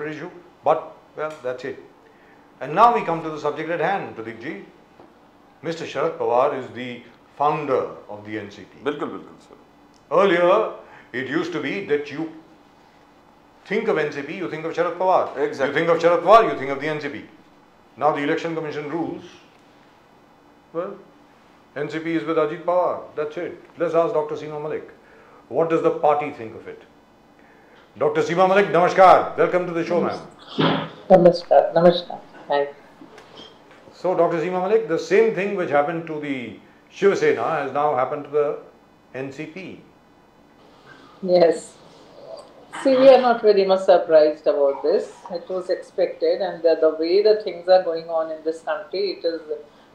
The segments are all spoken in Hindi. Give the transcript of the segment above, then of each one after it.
separate issue. But, well, that's it. And now we come to the subject at hand, Pradeep ji. Mr. Sharad Pawar is the founder of the NCP. बिल्कुल बिल्कुल sir. Earlier, it used to be that you think of NCP, you think of Sharad Pawar. Exactly. You think of Sharad Pawar, you think of the NCP. Now the Election Commission rules, well, NCP is with Ajit Pawar. That's it. Let's ask Dr. Seema Malik. What does the party think of it? Dr. Seema Malik, namaskar. Welcome to the show, ma'am. Namaskar. Namaskar. Hi. So, Dr. Seema Malik, the same thing which happened to the Shiv Sena has now happened to the NCP. Yes. See, we are not very much surprised about this. It was expected, and the way the things are going on in this country, it is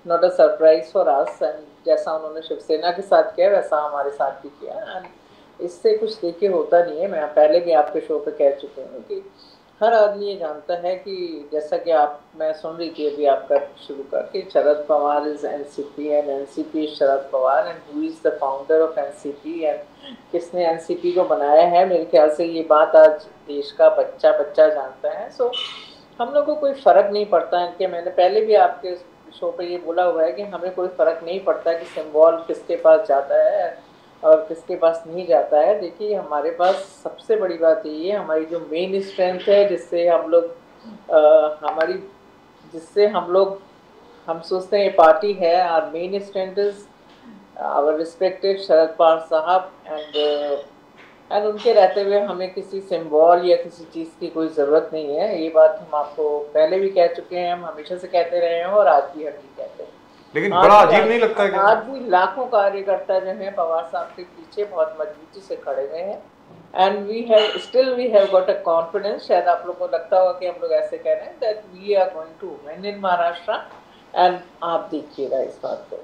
not a surprise for us. And जैसा उन्होंने शिवसेना के साथ किया, वैसा हमारे साथ भी किया. And इससे कुछ देखिए होता नहीं है. मैं पहले भी आपके शो पे कह चुकी हूँ कि हर आदमी ये जानता है कि जैसा कि मैं सुन रही थी अभी आपका शुरू कर कि Sharad Pawar is NCP and NCP is Sharad Pawar and who is the founder of NCP and किसने एनसीपी को बनाया है. मेरे ख्याल से ये बात आज देश का बच्चा बच्चा जानता है. सो हम लोग को कोई फ़र्क नहीं पड़ता है कि मैंने पहले भी आपके शो पे ये बोला हुआ है कि हमें कोई फ़र्क नहीं पड़ता कि सिंबल किसके पास जाता है और किसके पास नहीं जाता है. देखिए, हमारे पास सबसे बड़ी बात यही है, हमारी जो मेन स्ट्रेंथ है जिससे हम सोचते हैं ये पार्टी है. Our main strength is our respected Sharad Pawar साहब एंड उनके रहते हुए हमें किसी सिंबल या किसी चीज़ की कोई ज़रूरत नहीं है. ये बात हम आपको पहले भी कह चुके हैं, हम हमेशा से कहते रहे हैं और आज भी हम ही कहते हैं. लेकिन बड़ा अजीब नहीं लगता है? आज भी लाखों कार्यकर्ता जो हैं पवार साहब के पीछे बहुत मजबूती से खड़े हुए हैं and we have got a confidence. शायद आप लोगों को लगता होगा कि हम लोग ऐसे कह रहे हैं that we are going to win in Maharashtra and आप देखिएगा इस बात को.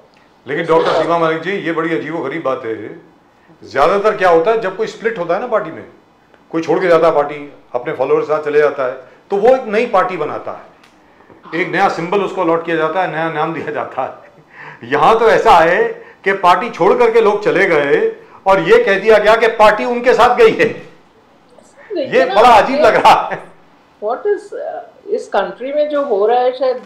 लेकिन डॉक्टर सीमा मलिक जी, ये बड़ी अजीबोगरीब बात है. ज्यादातर क्या होता है जब कोई स्प्लिट होता है ना पार्टी में, कोई छोड़ के जाता है पार्टी, अपने फॉलोअर्स के साथ चले जाता है, तो वो एक नई पार्टी बनाता है, एक नया सिंबल उसको अलॉट किया जाता है, नया नाम दिया जाता है. यहाँ तो ऐसा है कि पार्टी छोड़ करके लोग चले गए और ये कह दिया गया कि पार्टी उनके साथ गई है. ये बड़ा अजीब लग रहा है. व्हाट इज इस कंट्री में जो हो रहा है, शायद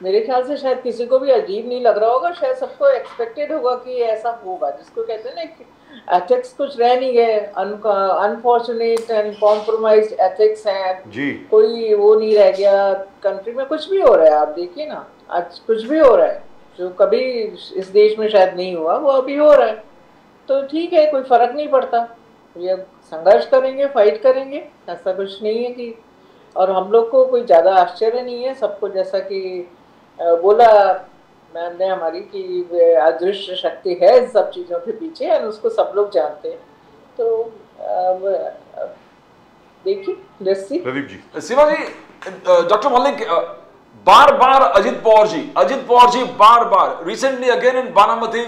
मेरे ख्याल से शायद किसी को भी अजीब नहीं लग रहा होगा. शायद सबको एक्सपेक्टेड होगा कि ऐसा होगा. जिसको कहते हैं ना एथिक्स कुछ रह नहीं गए, अनफॉर्चुनेट एंड कॉम्प्रोमाइज्ड एथिक्स हैं जी. कोई वो नहीं रह गया. कंट्री में कुछ भी हो रहा है, आप देखिए ना, आज कुछ भी हो रहा है जो कभी इस देश में शायद नहीं हुआ, वो अभी हो रहा है. तो ठीक है, कोई फर्क नहीं पड़ता. ये संघर्ष करेंगे, फाइट करेंगे, ऐसा कुछ नहीं है कि. और हम लोग को कोई ज़्यादा आश्चर्य नहीं है. सबको जैसा कि बोला मैम ने हमारी कि अदृश्य शक्ति है इन सब चीज़ों के पीछे और उसको सब लोग जानते हैं. तो देखिए, let's see. Pradeep ji, Seema ji, doctor Malik, बार बार अजित पवार जी बार बार recently again in Baramati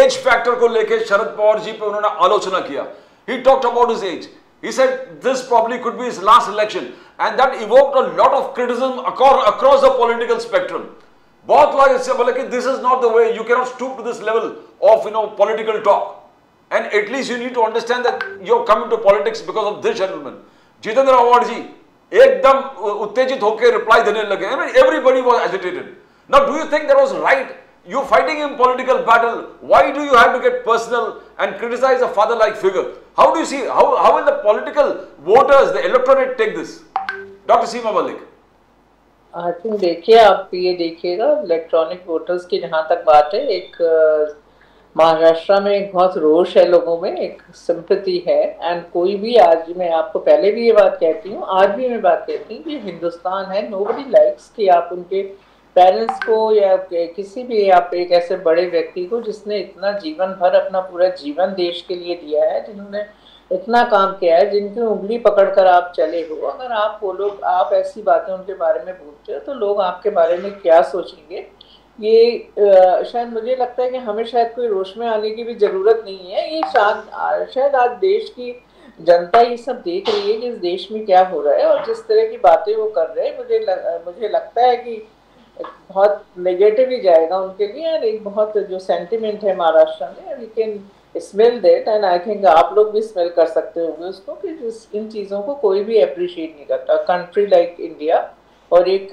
age factor को लेके शरद पवार जी पे उन्होंने आलोचना किया. He talked about his age. He said this probably could be his last election, and that evoked a lot of criticism across the political spectrum. बहुत लोग इससे बोले कि this is not the way, you cannot stoop to this level of political talk, and at least you need to understand that you're coming to politics because of this gentleman. Jitendra Awhad जी एकदम उत्तेजित होकर रिप्लाई देने लगे. I mean, everybody was agitated. Now, do you think that was right? You're fighting in political battle. Why do you have to get personal and criticize a father-like figure? How do you see, how will the political voters, the electorate take this? Dr. Seema Malik. I think देखिए, आप ये देखिएगा इलेक्ट्रॉनिक वोटर्स की जहाँ तक बात है, एक महाराष्ट्र में एक बहुत रोष है लोगों में, एक सिंपैथी है. एंड कोई भी, आज मैं आपको पहले भी ये बात कहती हूँ, आज भी मैं बात कहती हूँ कि हिंदुस्तान है. नोबडी लाइक्स कि आप उनके पेरेंट्स को या किसी भी आप एक ऐसे बड़े व्यक्ति को जिसने इतना जीवन भर अपना पूरा जीवन देश के लिए दिया है, जिन्होंने इतना काम किया है, जिनकी उंगली पकड़कर आप चले हो, अगर आप ऐसी बातें उनके बारे में बोलते हो तो लोग आपके बारे में क्या सोचेंगे. ये शायद मुझे लगता है कि हमें शायद कोई रोष में आने की भी ज़रूरत नहीं है. ये शायद आज देश की जनता ये सब देख रही है कि इस देश में क्या हो रहा है और जिस तरह की बातें वो कर रहे हैं, मुझे लगता है कि बहुत नेगेटिव ही जाएगा उनके लिए. और एक बहुत जो सेंटिमेंट है महाराष्ट्र में, smell that, and I think आप लोग भी स्मेल कर सकते होंगे उसको कि इन चीज़ों को कोई भी अप्रिशिएट नहीं करता। कंट्री लाइक इंडिया और एक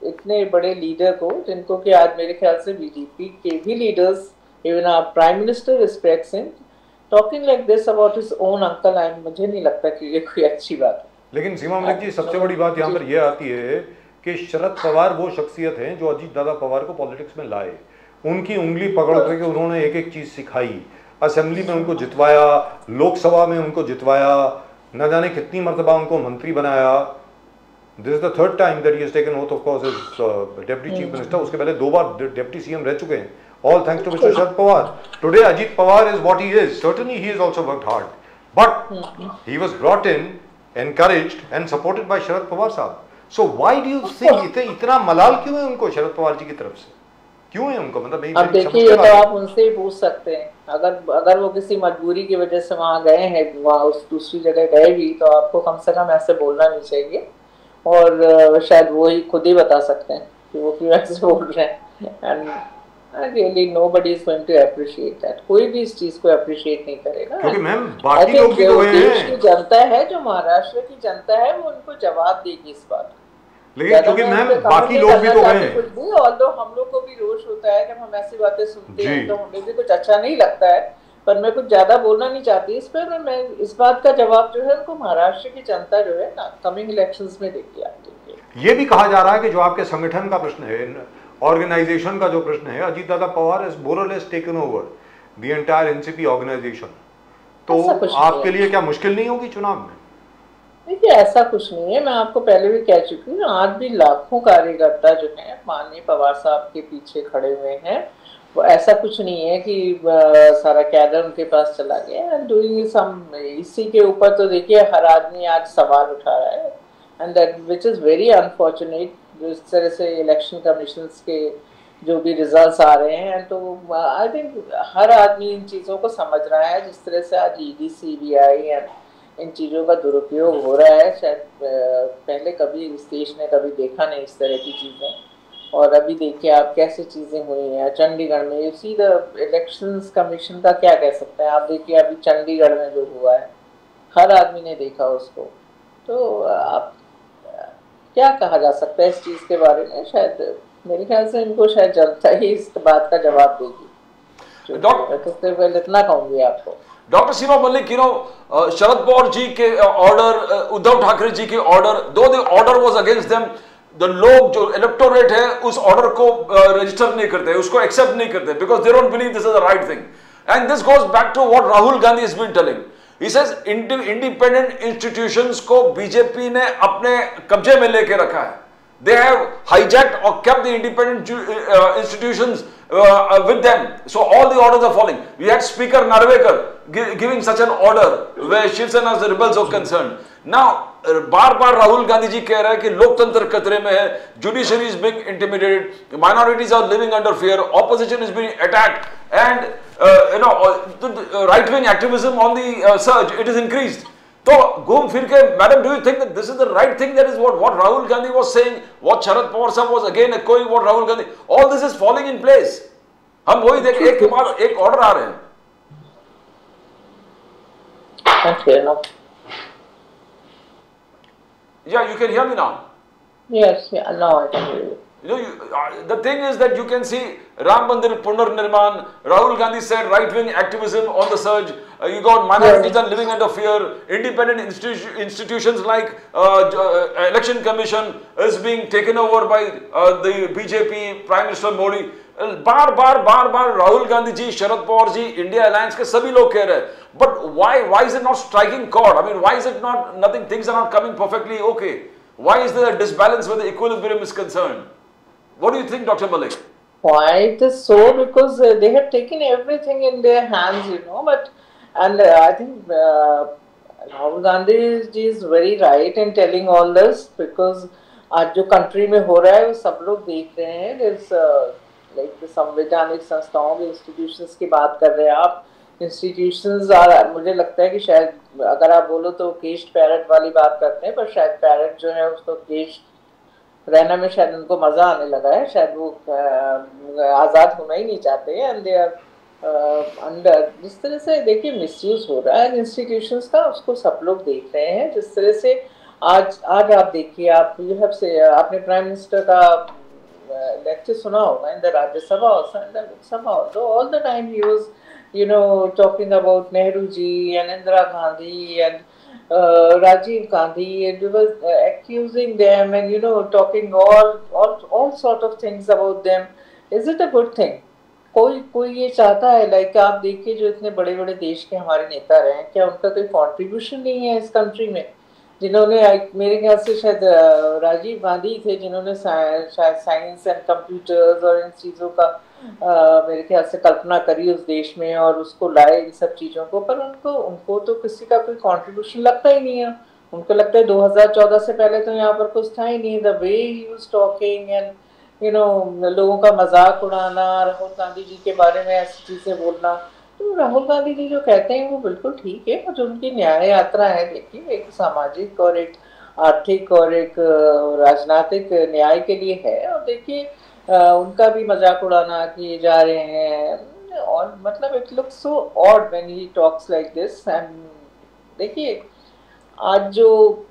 इतने बड़े लीडर को, जिनको कि आज मेरे ख्याल से बीजेपी के भी leaders, even our prime minister respects him, talking like this about his own uncle, मुझे नहीं लगता कि ये कोई अच्छी बात है। लेकिन सीमा मलिक जी, सबसे बड़ी बात यहाँ पर यह आती है कि शरद पवार वो शख्सियत हैं जो अजीत दादा पवार को पॉलिटिक्स में लाए। उनकी उंगली पकड़ करके उन्होंने एक एक चीज़ सिखाई, असेंबली में उनको जितवाया, लोकसभा में उनको जितवाया, न जाने कितनी मरतबा उनको मंत्री बनाया। This is the third time that he has taken oath of course as deputy chief minister. उसके पहले 2 बार डेप्यूटी सीएम रह चुके हैं, all thanks to mister Sharad Pawar. Today Ajit Pawar is what he is, certainly he is also worked hard, but he was brought in, encouraged and supported by Sharad Pawar sahab. So why do you think इतना मलाल क्यों है उनको शरद पवार जी की तरफ से, क्यों है उनको? मतलब अब देखिए, ये तो आप उनसे ही पूछ सकते हैं। अगर वो किसी मजबूरी की वजह से वहाँ गए हैं, वहाँ उस दूसरी जगह गए भी, तो आपको कम से कम ऐसे बोलना नहीं चाहिए, और शायद वो ही खुद ही बता सकते हैं कि वो क्यों ऐसे बोल रहे हैं। And really nobody is going to appreciate that। कोई भी इस चीज को अप्रिशिएट नहीं करेगा, क्योंकि मैम बाकी लोग भी तो हैं। देश की जनता है, जो महाराष्ट्र की जनता है, वो उनको जवाब देगी इस बात। लेकिन क्योंकि मैम बाकी लोग भी तो हैं, और हम लोग को भी रोष होता है जब हम ऐसी बातें सुनते हैं, तो हमें भी कुछ अच्छा नहीं लगता है, पर मैं कुछ ज्यादा बोलना नहीं चाहती इस पर। मैं इस बात का जवाब जो है उनको महाराष्ट्र की जनता जो है ना, कमिंग इलेक्शंस में देगी। आप देखिए, ये भी कहा जा रहा है कि जो आपके संगठन का प्रश्न है, ऑर्गेनाइजेशन का जो प्रश्न है, Ajit Dada Pawar has more or less taken over the entire NCP organisation. तो आपके लिए क्या मुश्किल नहीं होगी चुनाव में? देखिए, ऐसा कुछ नहीं है, मैं आपको पहले भी कह चुकी हूँ, आज भी लाखों कार्यकर्ता जो हैं माननीय पवार साहब के पीछे खड़े हुए हैं। वो ऐसा कुछ नहीं है कि सारा कैडर उनके पास चला गया एंड डूइंग सम। इसी के ऊपर तो देखिए हर आदमी आज सवाल उठा रहा है, and that which is very unfortunate. जिस तरह से इलेक्शन कमीशंस के जो भी रिजल्ट्स आ रहे हैं, तो आई थिंक हर आदमी इन चीज़ों को समझ रहा है। जिस तरह से आज ईडी, सीबीआई एंड इन चीज़ों का दुरुपयोग हो रहा है, शायद पहले कभी इस देश ने कभी देखा नहीं इस तरह की चीज़ें। और अभी देखिए आप कैसे चीज़ें हुई हैं चंडीगढ़ में। You see the elections commission का क्या कह सकते हैं आप? देखिए अभी चंडीगढ़ में जो हुआ है, हर आदमी ने देखा उसको। तो आप क्या कहा जा सकता है इस चीज़ के बारे में? शायद मेरे ख्याल से इनको शायद जनता ही इस बात का जवाब देगी। डॉक्टर इतना कहूँगी आपको, डॉक्टर सीमा मलिक, शरद पवार जी के ऑर्डर, उद्धव ठाकरे जी के ऑर्डर, दो the order was against them, the लोग जो इलेक्टोरेट है उस ऑर्डर को रजिस्टर नहीं करते, उसको एक्सेप्ट नहीं करते, because they don't believe this is the right thing. And this goes back to what Rahul Gandhi has been telling. He says independent institutions को बीजेपी ने अपने कब्जे में लेके रखा है। They have hijacked or kept the independent institutions with them. So all the orders are falling. We had Speaker Narvekar giving such an order where Shiv Sena's rebels are concerned. Now, बार-बार राहुल गांधी जी कह रहे हैं कि लोकतंत्र खतरे में है, judiciary is being intimidated, minorities are living under fear, opposition is being attacked, and right wing activism on the surge, it is increased. तो घूम फिर के, madam, do you think that this is the right thing? That is what Rahul Gandhi was saying, what Sharad Pawar साहब was again echoing what Rahul Gandhi, all this is falling in place. हम वही देख, एक के बाद एक ऑर्डर आ रहे हैं। Okay, no. Yeah, you can hear me now. Yes, yeah, now I can hear you. The thing is that you can see Ram Mandir Punar Nirman, Rahul Gandhi said right-wing activism on the surge, you got minorities are living under fear, independent institutions like Election Commission is being taken over by the BJP, Prime Minister Modi. Bar bar Rahul Gandhi ji, Sharad Pawar ji, India alliance के सभी लोग कह रहे हैं, but why is it not striking chord? I mean, why is it not, nothing, things are not coming perfectly okay? Why is there a disbalance where the equilibrium is concerned? What do you think, Dr. Malik? Why it is so? Because they have taken everything in their hands, but, and I think Rahul Gandhi ji is very right in telling all this, because आज जो कंट्री में हो रहा है वो सब लोग देख रहे हैं। There's लाइक संवैधानिक संस्थाओं के इंस्टीट्यूशंस की बात कर रहे हैं आप। इंस्टीट्यूशंस, मुझे लगता है कि शायद अगर आप बोलो तो केज्ड पैरट वाली बात करते हैं, पर शायद पैरट जो है उसको केज्ड रहने में शायद उनको मजा आने लगा है, शायद वो आज़ाद होना ही नहीं चाहते हैं, एंड दे आर अंडर जिस तरह से देखिए मिसयूज हो रहा है इंस्टीट्यूशंस का, उसको सब लोग देख रहे हैं। जिस तरह से आज आज आप देखिए, आप यू हैव से आपने प्राइम मिनिस्टर का लेक्चर सुना होगा in the Rajya Sabha also in the Lok Sabha also, all the time he was talking about Nehru ji and Indira Gandhi and Rajiv Gandhi, and he was accusing them and talking all sort of things about them. Is it a good thing? कोई कोई ये चाहता है? लाइक आप देखिए जो इतने बड़े बड़े देश के हमारे नेता रहे, क्या उनका कोई कंट्रीब्यूशन नहीं है इस कंट्री में? जिन्होंने मेरे ख्याल से शायद राजीव गांधी थे जिन्होंने शायद साइंस एंड कंप्यूटर्स और इन चीज़ों का मेरे ख्याल से कल्पना करी उस देश में और उसको लाए इन सब चीज़ों को, पर उनको तो किसी का कोई कंट्रीब्यूशन लगता ही नहीं है। उनको लगता है 2014 से पहले तो यहाँ पर कुछ था ही नहीं। The way he was talking and लोगों का मजाक उड़ाना, राहुल गांधी जी के बारे में ऐसी चीज़ें बोलना, तो राहुल गांधी जी जो कहते हैं वो बिल्कुल ठीक है, और जो उनकी न्याय यात्रा है देखिए, एक सामाजिक और एक आर्थिक और एक राजनीतिक न्याय के लिए है। और देखिए उनका भी मजाक उड़ाना किए जा रहे हैं, और मतलब it looks so odd when he talks like this. And देखिए आज जो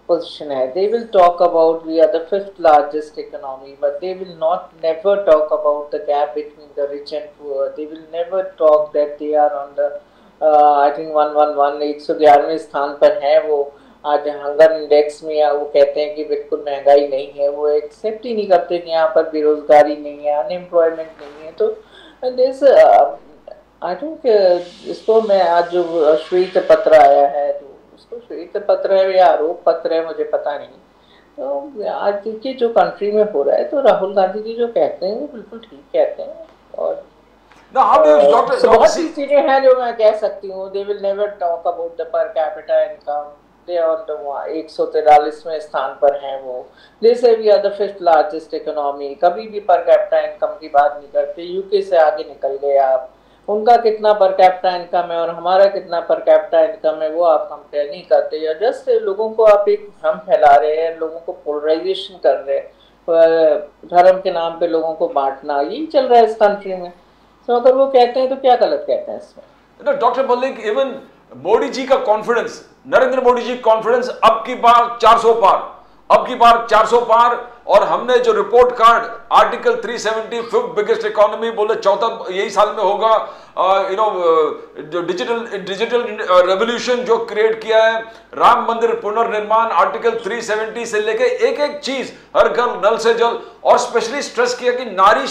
पोजीशन है, they will talk about we are the 5th largest economy, but they will never talk about the gap between the rich and poor. They will never talk that they are on the I think 111 स्थान पर है वो आज हंगर इंडेक्स में, या वो कहते हैं कि बिल्कुल महंगाई नहीं है, वो एक्सेप्ट ही नहीं करते कि यहाँ पर बेरोजगारी नहीं है, अनएम्प्लॉयमेंट नहीं है। तो दिस आई थिंक इसको मैं आज जो श्वेत पत्र आया है, तो उसको श्वेत पत्र है या आरोप पत्र है मुझे पता नहीं, तो आज देखिए जो कंट्री में हो रहा है, तो राहुल गांधी जी जो कहते हैं वो बिल्कुल ठीक कहते हैं। और बहुत सी चीजें हैं जो मैं कह सकती हूँ। They will never talk about the per capita income, they on the 143वें स्थान पर हैं वो। They say we are the 5th largest economy, कभी भी पर कैपिटा इनकम की बात नहीं करते। यूके से आगे निकल गए आप, उनका कितना पर कैपिटा इनकम है और हमारा कितना पर कैपिटा इनकम है वो आप कंपेयर नहीं करते, या जस्ट लोगों को आप एक भ्रम फैला रहे हैं, लोगों को पोलराइजेशन कर रहे हैं, धर्म के नाम पे लोगों को बांटना, यही चल रहा है इस कंट्री में। तो अगर वो कहते हैं तो क्या गलत कहते हैं इसमें? डॉक्टर मलिक, इवन मोदी जी का कॉन्फिडेंस, नरेंद्र मोदी जी कॉन्फिडेंस अब की बार 400 पार, अब की बार 400 पार। और हमने जो report card article 370 5th biggest economy बोले चौथा यही साल में होगा, जो डिजिटल रेवोल्यूशन जो क्रिएट किया है, राम मंदिर पुनर्निर्माण, आर्टिकल 370 से लेके एक एक चीज, हर घर नल से जल, और स्पेशली स्ट्रेस किया कि नारी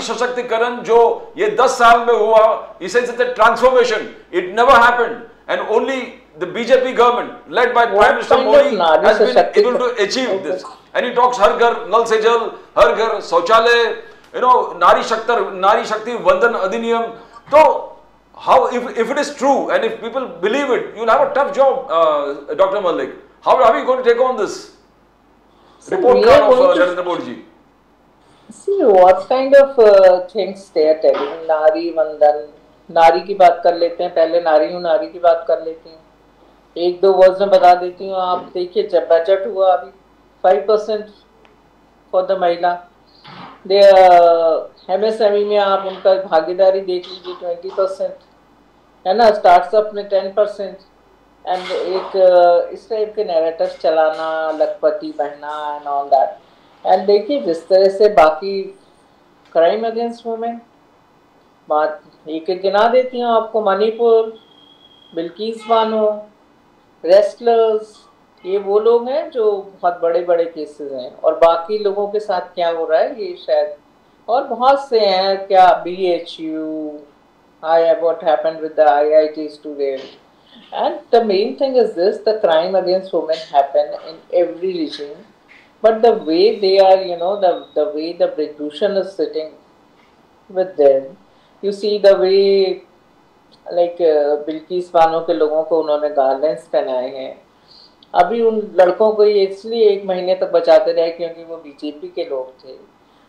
सशक्तिकरण जो ये 10 साल में हुआ, इसे transformation, it never happened, and only the BJP government led by Prime Minister Modi has been able to achieve this. And he talks हर घर नल से जल, हर घर शौचालय, नारी शक्ति वंदन अधिनियम। तो how if it is true and if people believe it, you'll have a tough job, Dr. Malik. How are we going to take on this report card of Narendra Modi ji? See what kind of things they are telling. नारी वंदन, नारी की बात कर लेते हैं, पहले नारी की बात कर लेती हूँ, एक दो वर्ड्स में बता देती हूँ। आप देखिए जब बजट हुआ अभी 5% फॉर द महिला, MSME में आप उनका भागीदारी देख लीजिए 20% है ना, स्टार्टअप में 10%, एंड एक इस टाइप के नैरेटिव्स चलाना, लखपति पहना एंड ऑल दैट। एंड देखिए जिस तरह से बाकी क्राइम अगेंस्ट वुमेन बात एक एक गिना देती हूँ आपको, मणिपुर, बिल्किस बानो, रेस्लर्स, ये वो लोग हैं जो बहुत बड़े बड़े केसेस हैं। और बाकी लोगों के साथ क्या हो रहा है ये शायद, और बहुत से हैं, क्या BHU, what happened with the IIT student. And the main thing is this, the crime against women happen in every regime, but the way they are, the way the Bhushan is sitting with them, you see the way like Bilkis Bano के लोगों को उन्होंने गार्लैंड्स पहनाए हैं। अभी उन लड़कों को ये इसलिए 1 महीने तक बचाते रहे क्योंकि वो BJP के लोग थे।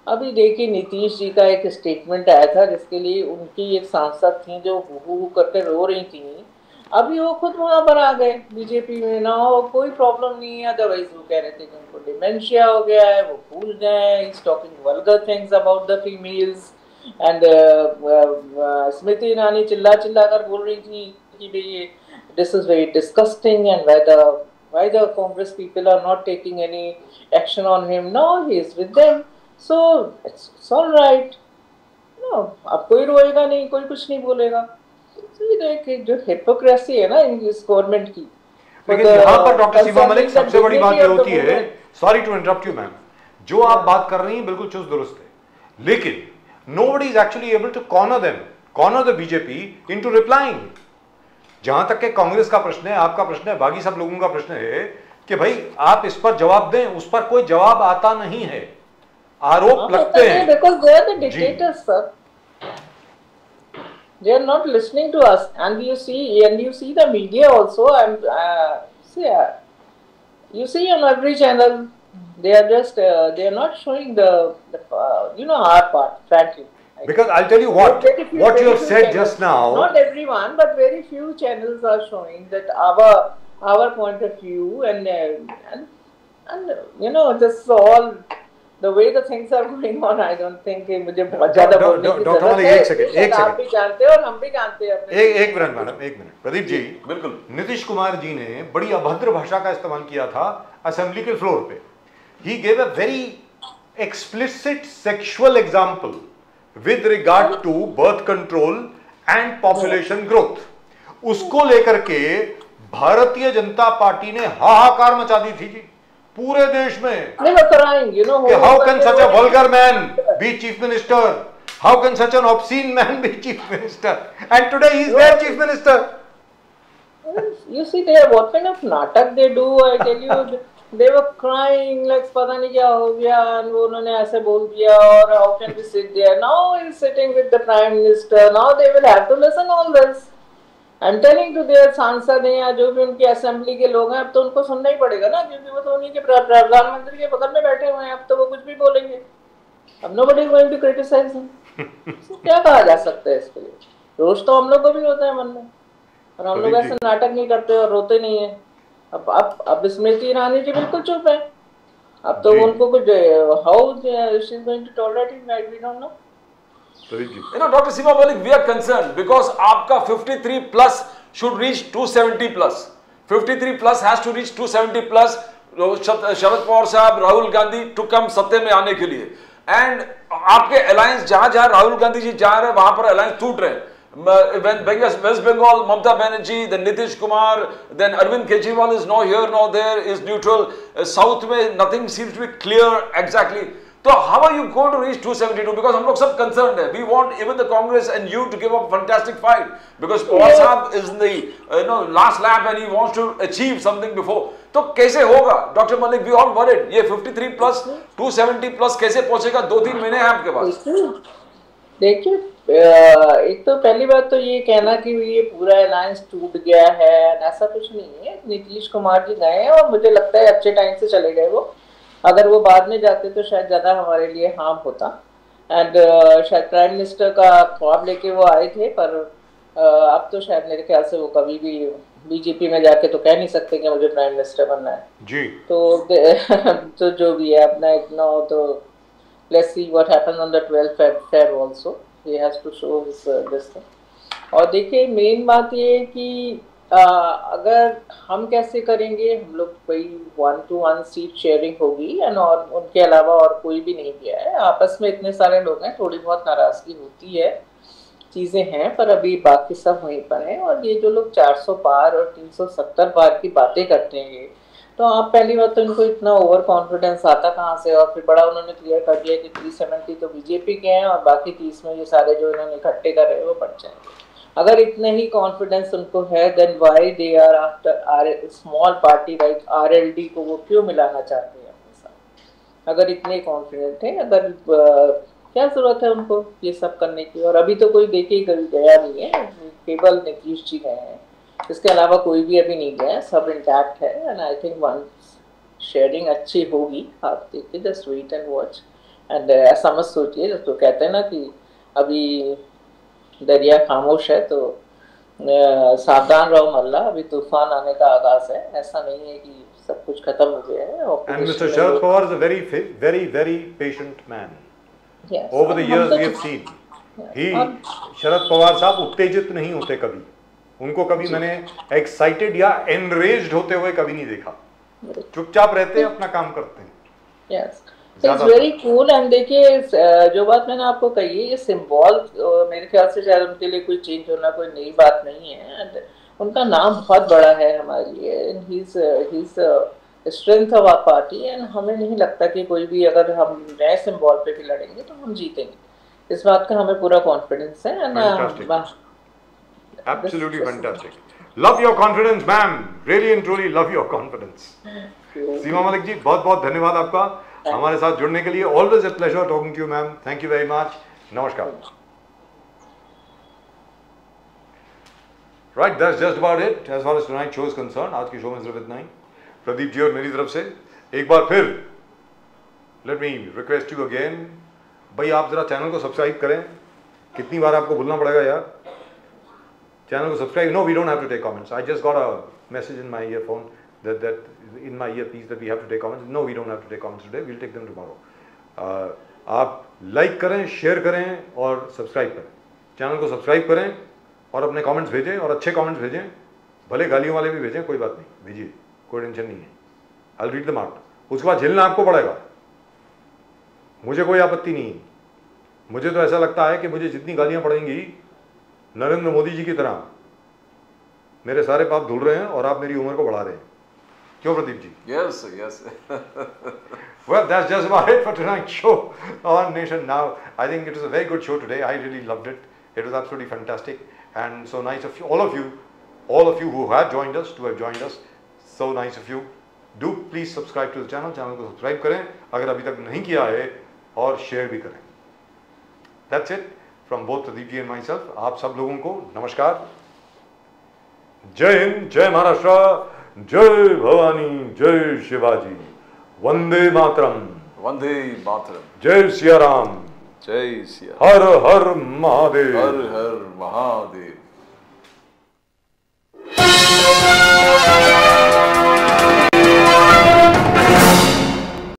अभी देखिए नीतीश जी का एक स्टेटमेंट आया था जिसके लिए उनकी एक सांसद थी जो हु करके रो रही थी, अभी वो खुद वहाँ पर आ गए BJP में, ना हो कोई प्रॉब्लम नहीं है। अदरवाइज वो कह रहे थे कि उनको डिमेंशिया हो गया है, वो भूल गए, is talking vulgar things about the females, and Smriti Irani चिल्ला चिल्ला कर बोल रही थी कि भाई this is very disgusting and why the Congress people are not taking any action on him. No, he is with them, so it's all right. No, अब कोई रोएगा नहीं, कोई कुछ नहीं बोलेगा. जो हिपोक्रेसी है ना इस गवर्नमेंट की, लेकिन यहाँ पर डॉक्टर सीमा मलिक सबसे बड़ी बात ये होती है, sorry to interrupt you ma'am, जो आप बात कर रही हैं बिल्कुल चुस्त दुरुस्त है, लेकिन nobody is actually able to corner the BJP into replying. जहां तक के कांग्रेस का प्रश्न है, आपका प्रश्न है, बाकी सब लोगों का प्रश्न है कि भाई आप इस पर जवाब दें, उस पर कोई जवाब आता नहीं है, आरोप लगते हैं. Because they are the dictators, sir. They are not listening to us, and you see the media also, and you see on every channel they are just they are not showing the our part, frankly. Because I'll tell you what you have said just now. Not everyone, but very few channels are showing that our point of view, and this is all the way the things are going on. I don't think मुझे ज़्यादा बोलने की डॉक्टर मलिक एक सेकंड आप भी जानते हैं और हम भी जानते हैं अपने. एक मिनट मैडम, एक मिनट. प्रदीप जी, बिल्कुल. नीतीश कुमार जी ने बड़ी अभद्र भाषा का इस्तेमाल किया था असेंबली के फ्लोर पे. He gave a very explicit sexual example with regard to birth control and population growth. उसको लेकर के भारतीय जनता पार्टी ने हाहाकार मचा दी थी जी पूरे देश में. How can such a vulgar man be chief minister? How can such an obscene man be chief minister? And today he is their chief minister. You see, what kind of natak they do, I tell you. They were crying like पता नहीं क्या हो गया, and वो उन्होंने ऐसे बोल दिया, और how can we sit there? Now he's sitting with the prime minister. Now they will have to listen all this. I'm telling to their सांसद हैं या जो भी उनकी असेंबली के लोग हैं, अब तो उनको सुनना ही पड़ेगा ना, क्योंकि वो तो उन्हीं के प्रधानमंत्री के बगल में बैठे हुए हैं. अब तो वो कुछ भी बोलेंगे. अब nobody is going to criticize him. क्या कहा जा सकता है इसके लिए? रोज तो हम लोग को भी होता है मन में, और हम लोग ऐसे नाटक नहीं करते और रोते नहीं है. अब स्मृति ईरानी जी बिल्कुल चुप है. अब तो उनको कुछ how she is going to tolerate it, we don't know. Dr. Seema Malik, we are concerned because आपका 53 plus should reach 270 plus. 53 plus has to reach 270 plus. शरद पवार साहब, राहुल गांधी to come सत्ते में आने के लिए, and आपके अलायंस जहां राहुल गांधी जी जा रहे हैं वहां पर अलायंस टूट रहे हैं. West Bengal, Mamata Banerjee, then Nitish Kumar, then Arvind Kejriwal is no here, no there, is neutral. South में nothing seems to be clear exactly. So how are you going to reach 272? Because हम लोग सब concerned है. We want even the Congress and you to give a fantastic fight. Because Pawar Saab is in the last lap and he wants to achieve something before. तो कैसे होगा? Dr. Malik, we all worried. ये 53 plus 270 plus कैसे पहुँचेगा? 2-3 महीने हैं आपके पास. देखिए, एक तो पहली बात तो ये कहना कि ये पूरा अलायंस टूट गया है, ऐसा कुछ नहीं है. नीतीश कुमार जी गए और मुझे लगता है अच्छे टाइम से चले गए वो. अगर वो बाद में जाते तो शायद ज़्यादा हमारे लिए हार्म होता. एंड शायद प्राइम मिनिस्टर का ख्वाब लेके वो आए थे, पर अब तो शायद मेरे ख्याल से वो कभी भी बीजेपी में जाके तो कह नहीं सकते कि मुझे प्राइम मिनिस्टर बनना है जी. तो जो भी है अपना इतना हो, तो let's see what happens on the 12th Feb also. He has to show his this thing. और देखिए मेन बात ये है कि अगर हम कैसे करेंगे, हम लोग कोई 1-to-1 सीट शेयरिंग होगी, एंड और उनके अलावा और कोई भी नहीं किया है. आपस में इतने सारे लोग हैं, थोड़ी बहुत नाराजगी होती है, चीज़ें हैं, पर अभी बाकी सब वहीं पर हैं. और ये जो लोग 400 पार और 370 पार की बातें करते हैं, तो आप पहली बात तो इनको इतना ओवर कॉन्फिडेंस आता कहाँ से. और फिर बड़ा उन्होंने क्लियर कर दिया कि 370 तो बीजेपी के हैं और बाकी 30 में ये सारे जो इन्होंने इकट्ठे कर रहे हैं वो बढ़ जाएंगे. अगर इतने ही कॉन्फिडेंस उनको है, then why they are after small party like RLD को वो क्यों मिलाना चाहते हैं अपने साथ? अगर इतने कॉन्फिडेंट है, अगर क्या जरूरत है उनको ये सब करने की? और अभी तो कोई देखे गया नहीं है, केवल नीतीश जी गए हैं, इसके अलावा कोई भी अभी नहीं गया, सब इंटैक्ट है. And I think once sharing अच्छी होगी, आप देखिए just wait and watch. And ऐसा मत सोचिए, तो कहते हैं ना कि अभी दरिया खामोश है, तो सावधान रहो मल्ला, अभी तूफान आने का आगाज है. ऐसा नहीं है कि सब कुछ खत्म हो गया है. And Mr. Sharad Pawar is a very, very patient man. Yes. Over the years we have seen. ही शरद पवार साहब उत्तेजित नहीं होते कभी, उनको कभी मैंने एक्साइटेड या एनरेज्ड होते हुए कभी नहीं देखा, चुपचाप रहते हैं, अपना काम करते हैं। Yes, it's very cool. And देखिए जो बात मैंने आपको कही है, ये सिंबल मेरे ख्याल से शायद उनके लिए कोई चेंज होना कोई नई बात नहीं है। एंड उनका नाम बहुत बड़ा है हमारे लिए, and he is strength of our party. And हमें नहीं लगता कि कोई भी, अगर हम नए सिंबल पे भी लड़ेंगे तो हम जीतेंगे, इस बात का हमें पूरा कॉन्फिडेंस है। And Absolutely fantastic. Love your confidence, ma'am. Really and truly love your confidence. सीमा मलिक जी, बहुत बहुत धन्यवाद आपका हमारे साथ जुड़ने के लिए। Always a pleasure talking to you, ma'am. Thank you very much. नमस्कार। Right, that's just about it as far as tonight's show is concerned. आज की शो में सिर्फ इतना ही। प्रदीप जी और मेरी तरफ से एक बार फिर let me request you again, भाई आप जरा चैनल को सब्सक्राइब करें। कितनी बार आपको बोलना पड़ेगा यार, चैनल को subscribe. No, we don't have to take comments. I just got a message in my earphone that in my earpiece that we have to take comments. No, we don't have to take comments today. We'll take them tomorrow. आप लाइक करें, शेयर करें और सब्सक्राइब करें। चैनल को सब्सक्राइब करें और अपने कमेंट्स भेजें, और अच्छे कमेंट्स भेजें, भले गालियों वाले भी भेजें, कोई बात नहीं, भेजिए, कोई टेंशन नहीं है। I will read them out. उसके बाद झेलना आपको पड़ेगा, मुझे कोई आपत्ति नहीं है। मुझे तो ऐसा लगता है कि मुझे जितनी गालियां पड़ेंगी नरेंद्र मोदी जी की तरह मेरे सारे पाप धुल रहे हैं और आप मेरी उम्र को बढ़ा रहे हैं। क्यों Pradeep ji? Yes, yes. Well, that's just about it for tonight's show on Nation Now. I think it was a very good show today. I really loved it. It was absolutely fantastic, and so nice of you, all of you who have joined us, to have joined us. So nice of you. Do please subscribe to the channel. Channel को सब्सक्राइब करें अगर अभी तक नहीं किया है, और शेयर भी करें। That's it from both Pradeep ji and myself. आप सब लोगों को नमस्कार, जय हिंद, जय महाराष्ट्र, जय भवानी, जय शिवाजी, वंदे मातरम, वंदे मातरम, जय सिया राम, जय सिया, हर हर महादेव, हर हर महादेव।